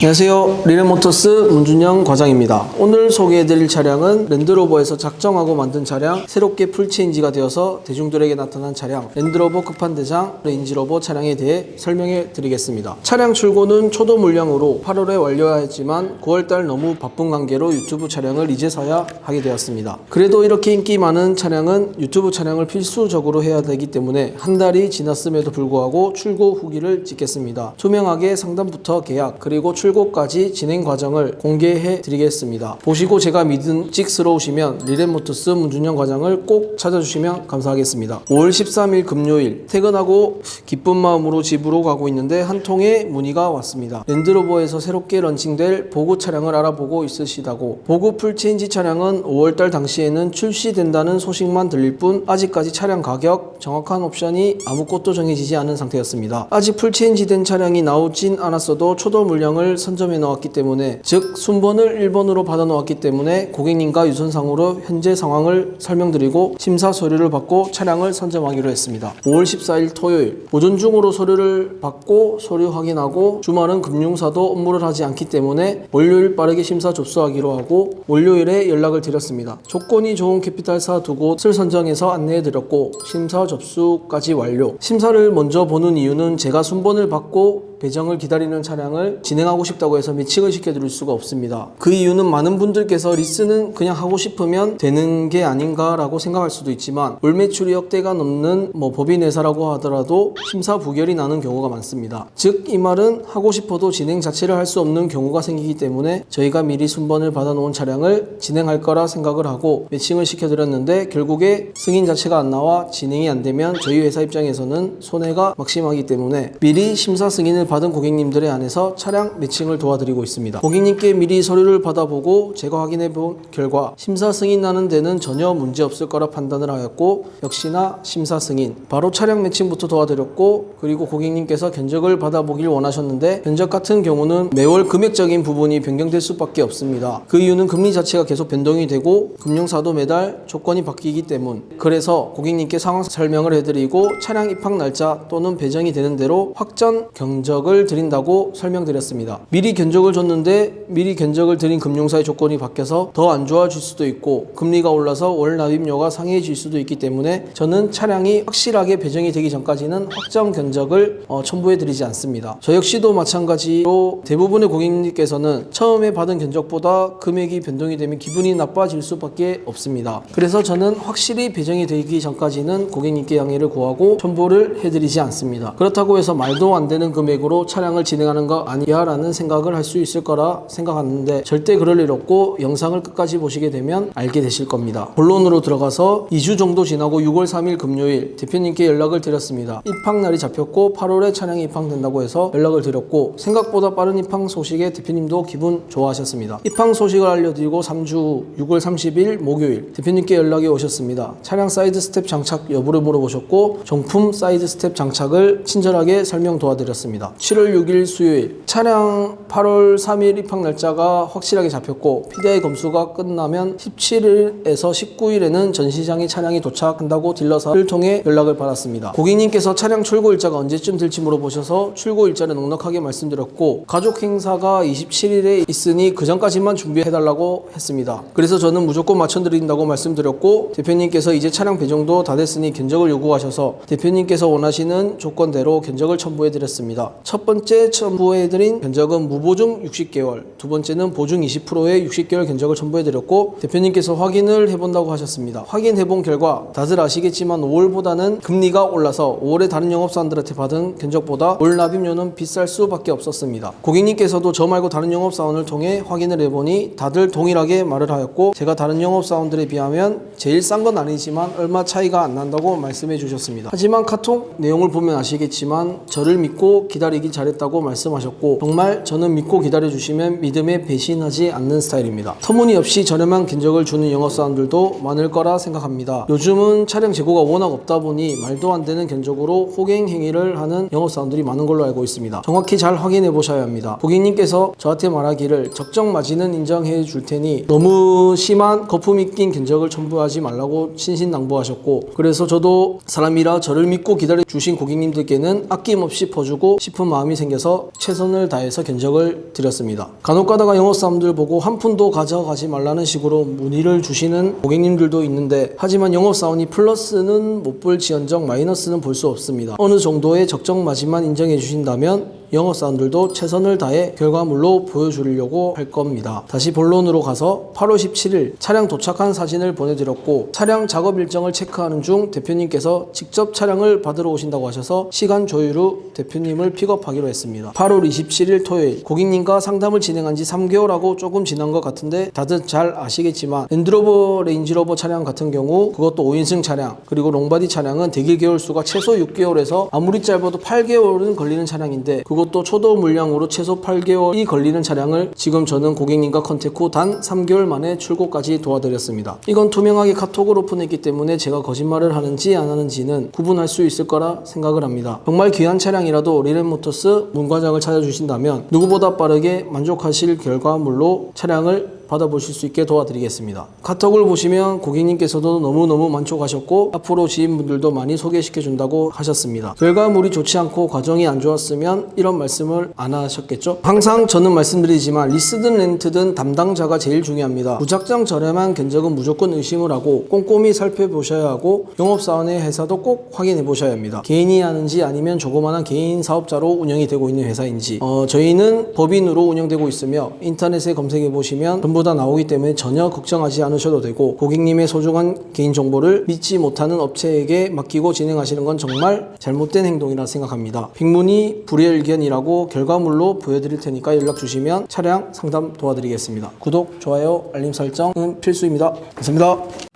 안녕하세요. 리렌모터스 문준영 과장입니다. 오늘 소개해드릴 차량은 랜드로버에서 작정하고 만든 차량, 새롭게 풀체인지가 되어서 대중들에게 나타난 차량, 랜드로버 급판대장 레인지로버 차량에 대해 설명해 드리겠습니다. 차량 출고는 초도 물량으로 8월에 완료하였지만 9월달 너무 바쁜 관계로 유튜브 촬영을 이제서야 하게 되었습니다. 그래도 이렇게 인기 많은 차량은 유튜브 촬영을 필수적으로 해야 되기 때문에 한 달이 지났음에도 불구하고 출고 후기를 찍겠습니다. 투명하게 상담부터 계약 그리고 출고까지 진행 과정을 공개해 드리겠습니다. 보시고 제가 믿음직스러우시면 리렌모터스 문준영 과장을 꼭 찾아주시면 감사하겠습니다. 5월 13일 금요일 퇴근하고 기쁜 마음으로 집으로 가고 있는데 한 통의 문의가 왔습니다. 랜드로버에서 새롭게 런칭될 보급 차량을 알아보고 있으시다고. 보급 풀체인지 차량은 5월달 당시에는 출시된다는 소식만 들릴 뿐 아직까지 차량 가격, 정확한 옵션이 아무것도 정해지지 않은 상태였습니다. 아직 풀체인지 된 차량이 나오진 않았어도 초도 물량을 선점해 놓았기 때문에, 즉 순번을 1번으로 받아 놓았기 때문에 고객님과 유선상으로 현재 상황을 설명드리고 심사 서류를 받고 차량을 선점하기로 했습니다. 5월 14일 토요일 오전 중으로 서류를 받고 서류 확인하고, 주말은 금융사도 업무를 하지 않기 때문에 월요일 빠르게 심사 접수하기로 하고 월요일에 연락을 드렸습니다. 조건이 좋은 캐피탈사 두 곳을 선정해서 안내해 드렸고 심사 접수까지 완료. 심사를 먼저 보는 이유는 제가 순번을 받고 배정을 기다리는 차량을 진행하고 싶다고 해서 매칭을 시켜드릴 수가 없습니다. 그 이유는 많은 분들께서 리스는 그냥 하고 싶으면 되는 게 아닌가 라고 생각할 수도 있지만, 월 매출이 억대가 넘는 법인회사라고 하더라도 심사 부결이 나는 경우가 많습니다. 즉 이 말은 하고 싶어도 진행 자체를 할 수 없는 경우가 생기기 때문에 저희가 미리 순번을 받아 놓은 차량을 진행할 거라 생각을 하고 매칭을 시켜드렸는데, 결국에 승인 자체가 안 나와 진행이 안 되면 저희 회사 입장에서는 손해가 막심하기 때문에 미리 심사 승인을 받은 고객님들에 한해서 차량 매칭을 도와드리고 있습니다. 고객님께 미리 서류를 받아보고 제가 확인해 본 결과 심사 승인 나는 데는 전혀 문제 없을 거라 판단을 하였고, 역시나 심사 승인 바로 차량 매칭부터 도와드렸고, 그리고 고객님께서 견적을 받아보길 원하셨는데 견적 같은 경우는 매월 금액적인 부분이 변경될 수밖에 없습니다. 그 이유는 금리 자체가 계속 변동이 되고 금융사도 매달 조건이 바뀌기 때문. 그래서 고객님께 상황 설명을 해드리고 차량 입학 날짜 또는 배정이 되는 대로 확정 견적을 드린다고 설명드렸습니다. 미리 견적을 줬는데 미리 견적을 드린 금융사의 조건이 바뀌어서 더 안 좋아질 수도 있고 금리가 올라서 월 납입료가 상해질 수도 있기 때문에 저는 차량이 확실하게 배정이 되기 전까지는 확정 견적을 첨부해 드리지 않습니다. 저 역시도 마찬가지로 대부분의 고객님께서는 처음에 받은 견적보다 금액이 변동이 되면 기분이 나빠질 수밖에 없습니다. 그래서 저는 확실히 배정이 되기 전까지는 고객님께 양해를 구하고 첨부를 해드리지 않습니다. 그렇다고 해서 말도 안 되는 금액으로 차량을 진행하는 거 아니야 라는 생각을 할 수 있을 거라 생각하는데 절대 그럴 일 없고, 영상을 끝까지 보시게 되면 알게 되실 겁니다. 본론으로 들어가서 2주 정도 지나고 6월 3일 금요일 대표님께 연락을 드렸습니다. 입항날이 잡혔고 8월에 차량이 입항된다고 해서 연락을 드렸고, 생각보다 빠른 입항 소식에 대표님도 기분 좋아하셨습니다. 입항 소식을 알려드리고 3주 후 6월 30일 목요일 대표님께 연락이 오셨습니다. 차량 사이드 스텝 장착 여부를 물어보셨고 정품 사이드 스텝 장착을 친절하게 설명 도와드렸습니다. 7월 6일 수요일 차량 8월 3일 입항 날짜가 확실하게 잡혔고 PDI 검수가 끝나면 17일에서 19일에는 전시장에 차량이 도착한다고 딜러사를 통해 연락을 받았습니다. 고객님께서 차량 출고 일자가 언제쯤 될지 물어보셔서 출고 일자를 넉넉하게 말씀드렸고, 가족 행사가 27일에 있으니 그 전까지만 준비해달라고 했습니다. 그래서 저는 무조건 맞춰드린다고 말씀드렸고, 대표님께서 이제 차량 배정도 다 됐으니 견적을 요구하셔서 대표님께서 원하시는 조건대로 견적을 첨부해드렸습니다. 첫 번째 첨부해드린 견적은 무보증 60개월, 두 번째는 보증 20%의 60개월 견적을 첨부해드렸고, 대표님께서 확인을 해본다고 하셨습니다. 확인해본 결과 다들 아시겠지만 5월보다는 금리가 올라서 5월에 다른 영업사원들한테 받은 견적보다 월 납입료는 비쌀 수밖에 없었습니다. 고객님께서도 저 말고 다른 영업사원을 통해 확인을 해보니 다들 동일하게 말을 하였고, 제가 다른 영업사원들에 비하면 제일 싼 건 아니지만 얼마 차이가 안 난다고 말씀해 주셨습니다. 하지만 카톡 내용을 보면 아시겠지만 저를 믿고 기다리길 잘했다고 말씀하셨고, 정말 저는 믿고 기다려주시면 믿음에 배신하지 않는 스타일입니다. 터무니없이 저렴한 견적을 주는 영업사원들도 많을 거라 생각합니다. 요즘은 차량 재고가 워낙 없다 보니 말도 안 되는 견적으로 호갱 행위를 하는 영업사원들이 많은 걸로 알고 있습니다. 정확히 잘 확인해 보셔야 합니다. 고객님께서 저한테 말하기를 적정 마진은 인정해 줄 테니 너무 심한 거품이 낀 견적을 첨부하지 말라고 신신당부하셨고, 그래서 저도 사람이라 저를 믿고 기다려 주신 고객님들께는 아낌없이 퍼주고 10% 싶은 마음이 생겨서 최선을 다해서 견적을 드렸습니다. 간혹 가다가 영업사원들 보고 한 푼도 가져가지 말라는 식으로 문의를 주시는 고객님들도 있는데, 하지만 영업사원이 플러스는 못 볼 지언정 마이너스는 볼 수 없습니다. 어느 정도의 적정 마진만 인정해 주신다면 영업사원들도 최선을 다해 결과물로 보여주려고 할 겁니다. 다시 본론으로 가서 8월 17일 차량 도착한 사진을 보내드렸고, 차량 작업 일정을 체크하는 중 대표님께서 직접 차량을 받으러 오신다고 하셔서 시간 조율 후 대표님을 픽업하기로 했습니다. 8월 27일 토요일, 고객님과 상담을 진행한 지 3개월하고 조금 지난 것 같은데 다들 잘 아시겠지만 랜드로버 레인지로버 차량 같은 경우 그것도 5인승 차량, 그리고 롱바디 차량은 대기 개월수가 최소 6개월에서 아무리 짧아도 8개월은 걸리는 차량인데, 그것도 초도 물량으로 최소 8개월이 걸리는 차량을 지금 저는 고객님과 컨택 후 단 3개월 만에 출고까지 도와드렸습니다. 이건 투명하게 카톡으로 오픈했기 때문에 제가 거짓말을 하는지 안 하는지는 구분할 수 있을 거라 생각을 합니다. 정말 귀한 차량이라도 리렌모터스 문과장을 찾아주신다면 누구보다 빠르게 만족하실 결과물로 차량을 받아보실 수 있게 도와드리겠습니다. 카톡을 보시면 고객님께서도 너무너무 만족하셨고 앞으로 지인분들도 많이 소개시켜준다고 하셨습니다. 결과물이 좋지 않고 과정이 안 좋았으면 이런 말씀을 안 하셨겠죠? 항상 저는 말씀드리지만 리스든 렌트든 담당자가 제일 중요합니다. 무작정 저렴한 견적은 무조건 의심을 하고 꼼꼼히 살펴보셔야 하고, 영업사원의 회사도 꼭 확인해 보셔야 합니다. 개인이 하는지 아니면 조그마한 개인 사업자로 운영이 되고 있는 회사인지. 저희는 법인으로 운영되고 있으며 인터넷에 검색해 보시면 전부 다 나오기 때문에 전혀 걱정하지 않으셔도 되고, 고객님의 소중한 개인정보를 믿지 못하는 업체에게 맡기고 진행하시는 건 정말 잘못된 행동이라 생각합니다. 빅문이 불여일견이라고 결과물로 보여드릴 테니까 연락 주시면 차량 상담 도와드리겠습니다. 구독, 좋아요, 알림 설정은 필수입니다. 감사합니다.